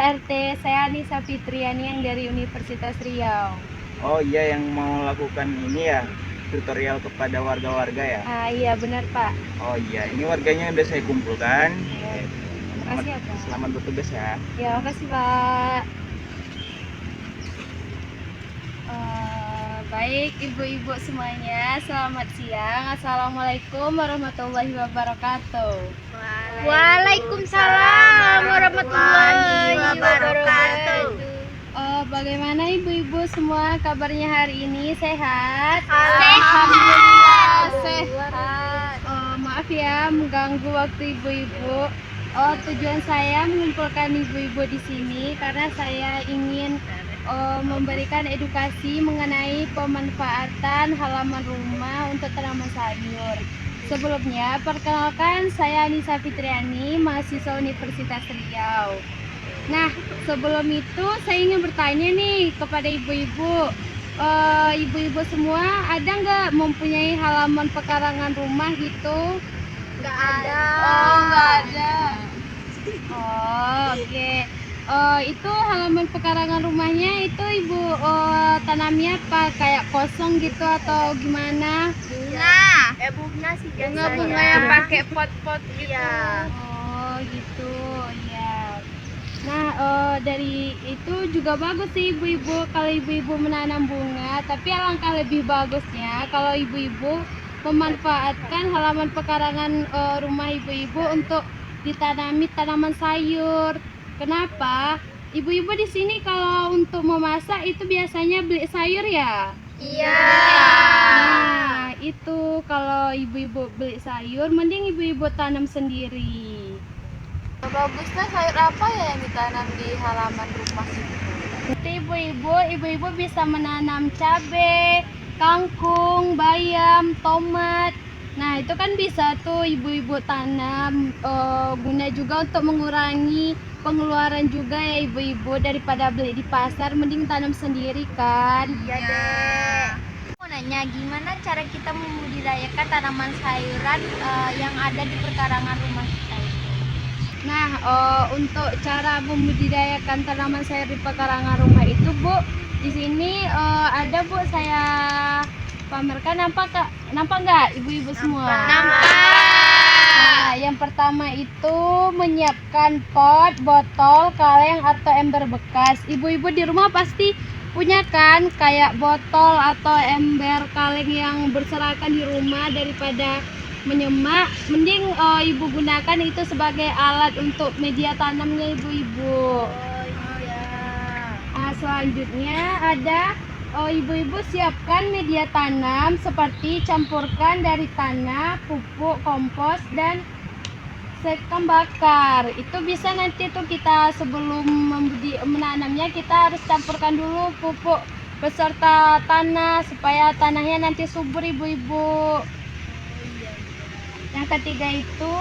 RT, saya Nisa Fitriani yang dari Universitas Riau. Oh iya, yang mau lakukan ini ya, tutorial kepada warga-warga ya? Iya benar Pak. Oh iya, ini warganya udah saya kumpulkan. Makasih ya Pak. Selamat bertugas ya. Ya makasih Pak. Baik ibu-ibu semuanya, selamat siang. Assalamualaikum warahmatullahi wabarakatuh. Waalaikumsalam warahmatullahi wabarakatuh. Bagaimana ibu-ibu semua kabarnya hari ini? Sehat? Alhamdulillah Sehat. Maaf ya mengganggu waktu ibu-ibu. Tujuan saya mengumpulkan ibu-ibu di sini karena saya ingin memberikan edukasi mengenai pemanfaatan halaman rumah untuk tanaman sayur. Sebelumnya, perkenalkan saya Nisa Fitriani, mahasiswa Universitas Riau. Nah, sebelum itu saya ingin bertanya nih kepada ibu-ibu. Ibu-ibu semua ada nggak mempunyai halaman pekarangan rumah gitu? Nggak ada. Nggak ada. Oke. Itu halaman pekarangan rumahnya itu ibu tanamnya apa? Kayak kosong gitu atau gimana? Bunga sih Bunga yang pakai pot-pot gitu. Iya. Oh gitu, ya. Nah, dari itu juga bagus sih ibu-ibu kalau ibu-ibu menanam bunga. Tapi alangkah lebih bagusnya kalau ibu-ibu memanfaatkan halaman pekarangan rumah ibu-ibu untuk ditanami tanaman sayur. Kenapa? Ibu-ibu di sini kalau untuk memasak itu biasanya beli sayur ya? Iya. Nah, itu kalau ibu-ibu beli sayur, mending ibu-ibu tanam sendiri. Bagusnya sayur apa ya yang ditanam di halaman rumah itu? Nanti ibu-ibu bisa menanam cabai, kangkung, bayam, tomat. Nah, itu kan bisa tuh ibu-ibu tanam, guna juga untuk mengurangi pengeluaran juga ya ibu-ibu, daripada beli di pasar, mending tanam sendiri kan. Iya deh. Mau nanya gimana cara kita membudidayakan tanaman sayuran yang ada di perkarangan rumah kita itu? Nah, untuk cara membudidayakan tanaman sayur di pekarangan rumah itu, Bu, di sini ada Bu, saya pamerkan. Nampak nggak ibu-ibu semua? Nah, yang pertama itu menyiapkan pot, botol, kaleng atau ember bekas. Ibu-ibu di rumah pasti punya kan kayak botol atau ember kaleng yang berserakan di rumah, daripada menyemak, mending ibu gunakan itu sebagai alat untuk media tanamnya ibu-ibu. Nah, selanjutnya ada ibu-ibu siapkan media tanam seperti campurkan dari tanah, pupuk, kompos, dan sekam bakar. Itu bisa nanti tuh kita sebelum menanamnya kita harus campurkan dulu pupuk beserta tanah supaya tanahnya nanti subur ibu-ibu. Yang ketiga itu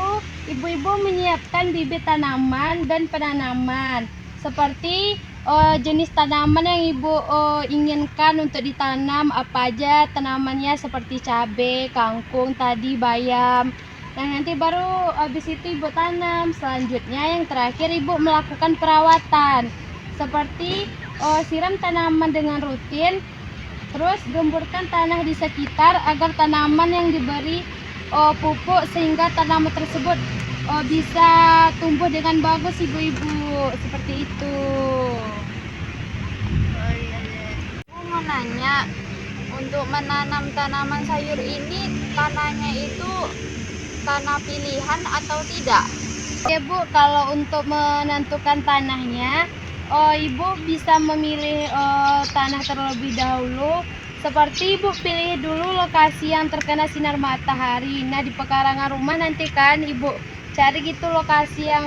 ibu-ibu menyiapkan bibit tanaman dan penanaman seperti jenis tanaman yang ibu inginkan untuk ditanam, apa aja tanamannya seperti cabai, kangkung tadi, bayam. Nah, nanti baru habis itu ibu tanam. Selanjutnya yang terakhir ibu melakukan perawatan seperti siram tanaman dengan rutin, terus gemburkan tanah di sekitar agar tanaman yang diberi pupuk sehingga tanaman tersebut bisa tumbuh dengan bagus ibu-ibu, seperti itu. Aku mau nanya, untuk menanam tanaman sayur ini tanahnya itu tanah pilihan atau tidak? Ya Bu, kalau untuk menentukan tanahnya, ibu bisa memilih tanah terlebih dahulu. Seperti ibu pilih dulu lokasi yang terkena sinar matahari. Nah, di pekarangan rumah nanti kan ibu cari gitu lokasi yang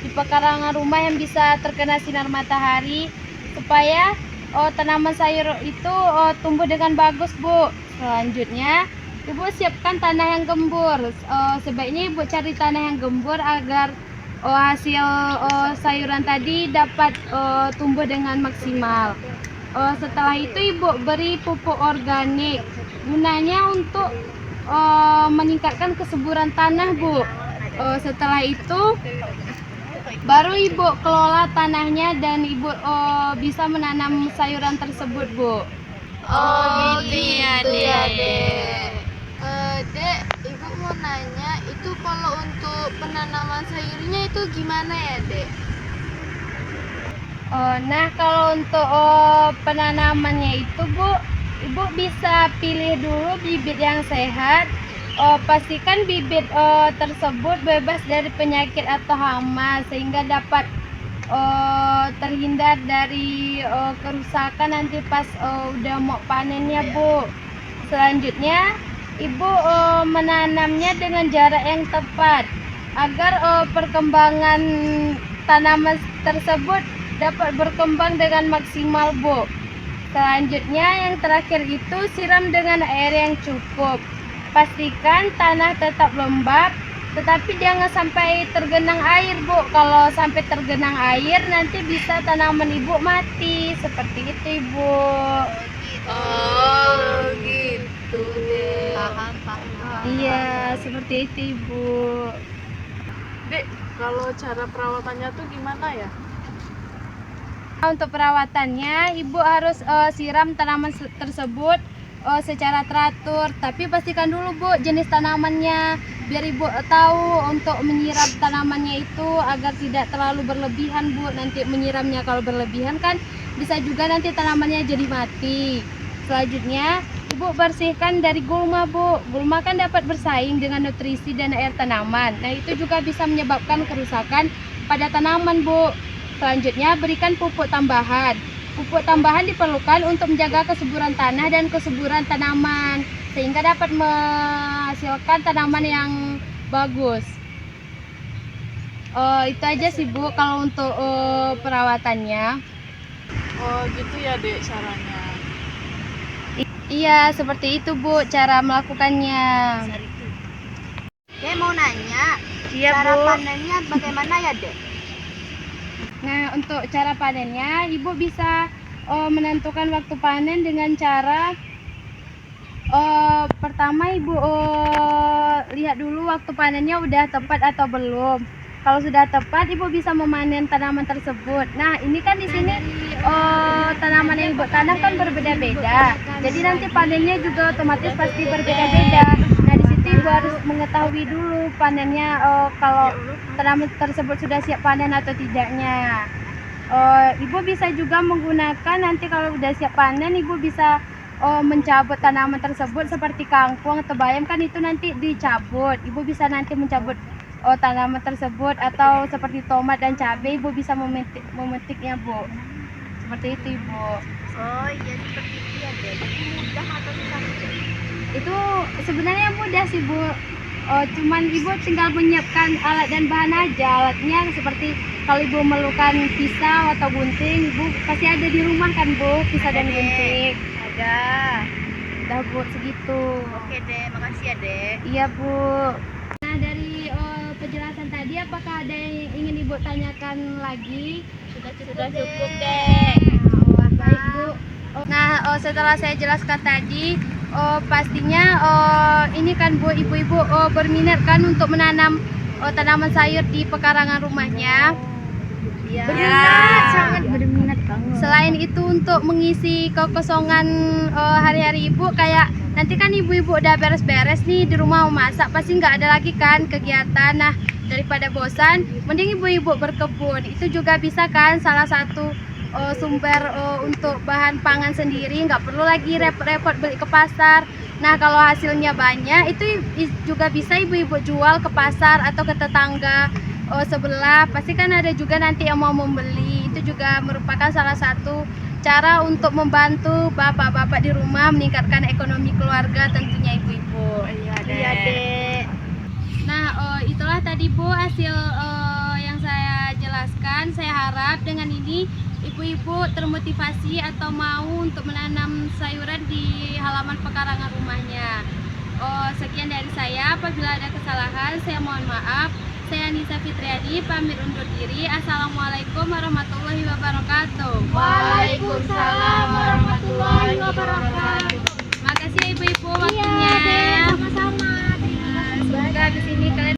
di pekarangan rumah yang bisa terkena sinar matahari supaya tanaman sayur itu tumbuh dengan bagus Bu. Selanjutnya ibu siapkan tanah yang gembur. Sebaiknya ibu cari tanah yang gembur agar hasil sayuran tadi dapat tumbuh dengan maksimal. Setelah itu ibu beri pupuk organik, gunanya untuk meningkatkan kesuburan tanah Bu. Setelah itu Baru ibu kelola tanahnya dan ibu bisa menanam sayuran tersebut, Bu. Oh gitu ya dek. Dek, ibu mau nanya, itu kalau untuk penanaman sayurnya itu gimana ya dek? Nah, kalau untuk penanamannya itu, Bu, ibu bisa pilih dulu bibit yang sehat. Pastikan bibit tersebut bebas dari penyakit atau hama sehingga dapat terhindar dari kerusakan nanti pas udah mau panennya, Bu. Selanjutnya, ibu menanamnya dengan jarak yang tepat agar perkembangan tanaman tersebut dapat berkembang dengan maksimal, Bu. Selanjutnya yang terakhir itu siram dengan air yang cukup. Pastikan tanah tetap lembab, tetapi jangan sampai tergenang air, Bu. Kalau sampai tergenang air nanti bisa tanaman ibu mati. Seperti itu, Ibu. Oh gitu deh. Paham. Iya, seperti itu, Ibu. Dek, kalau cara perawatannya tuh gimana ya? Untuk perawatannya, ibu harus siram tanaman tersebut secara teratur. Tapi pastikan dulu, Bu, jenis tanamannya, biar ibu tahu untuk menyiram tanamannya itu agar tidak terlalu berlebihan, Bu. Nanti menyiramnya kalau berlebihan kan bisa juga nanti tanamannya jadi mati. Selanjutnya, ibu bersihkan dari gulma, Bu. Gulma kan dapat bersaing dengan nutrisi dan air tanaman. Nah, itu juga bisa menyebabkan kerusakan pada tanaman, Bu. Selanjutnya, berikan pupuk tambahan. Pupuk tambahan diperlukan untuk menjaga kesuburan tanah dan kesuburan tanaman, sehingga dapat menghasilkan tanaman yang bagus. Itu aja sih, Bu, kalau untuk perawatannya. Oh gitu ya dek caranya. Iya, seperti itu, Bu, cara melakukannya. Dek mau nanya, Iya, cara Bu. panennya bagaimana ya dek? Nah, untuk cara panennya, ibu bisa menentukan waktu panen dengan cara pertama ibu lihat dulu waktu panennya udah tepat atau belum. Kalau sudah tepat, ibu bisa memanen tanaman tersebut. Nah, ini kan di sini tanaman yang ibu tanam kan berbeda-beda. Jadi nanti panennya juga otomatis pasti berbeda-beda. Nah, di situ ibu harus mengetahui dulu panennya kalau tanaman tersebut sudah siap panen atau tidaknya. Ibu bisa juga menggunakan nanti kalau udah siap panen, ibu bisa mencabut tanaman tersebut seperti kangkung atau bayam kan itu nanti dicabut. Ibu bisa nanti mencabut tanaman tersebut atau seperti tomat dan cabai, ibu bisa memetiknya, Bu. Seperti itu, Ibu. Oh iya seperti itu ya dek. Jadi mudah atau susah? Itu sebenarnya mudah sih, Bu. Cuman ibu tinggal menyiapkan alat dan bahan aja. Alatnya seperti kalau ibu memerlukan pisau atau gunting, ibu pasti ada di rumah kan, Bu, pisau dan gunting. Ada. Udah, Bu, segitu. Oke dek, makasih ya dek. Iya, Bu. Nah, dari penjelasan tadi apakah ada yang ingin ibu tanyakan lagi? Sudah Sudah cukup cukup dek. Baik, Bu. Nah, setelah saya jelaskan tadi, pastinya ini kan, Bu, ibu-ibu berminat kan untuk menanam tanaman sayur di pekarangan rumahnya. Berminat, sangat berminat banget. Selain itu untuk mengisi kekosongan hari-hari ibu, kayak nanti kan ibu-ibu udah beres-beres nih di rumah mau masak, pasti nggak ada lagi kan kegiatan. Nah, daripada bosan, mending ibu-ibu berkebun. Itu juga bisa kan salah satu sumber untuk bahan pangan sendiri, nggak perlu lagi repot-repot beli ke pasar. Nah, kalau hasilnya banyak, itu juga bisa ibu-ibu jual ke pasar atau ke tetangga sebelah. Pasti kan ada juga nanti yang mau membeli. Itu juga merupakan salah satu cara untuk membantu bapak-bapak di rumah meningkatkan ekonomi keluarga, tentunya ibu-ibu. Iya dek. Nah, itulah tadi, Bu, hasil yang saya jelaskan. Saya harap dengan ini ibu-ibu termotivasi atau mau untuk menanam sayuran di halaman pekarangan rumahnya. Sekian dari saya. Apabila ada kesalahan, saya mohon maaf. Saya Nisa Fitriadi, pamit undur diri. Assalamualaikum warahmatullahi wabarakatuh. Waalaikumsalam warahmatullahi wabarakatuh. Makasih ya, ibu-ibu, waktunya. Sama-sama. Semoga di sini kalian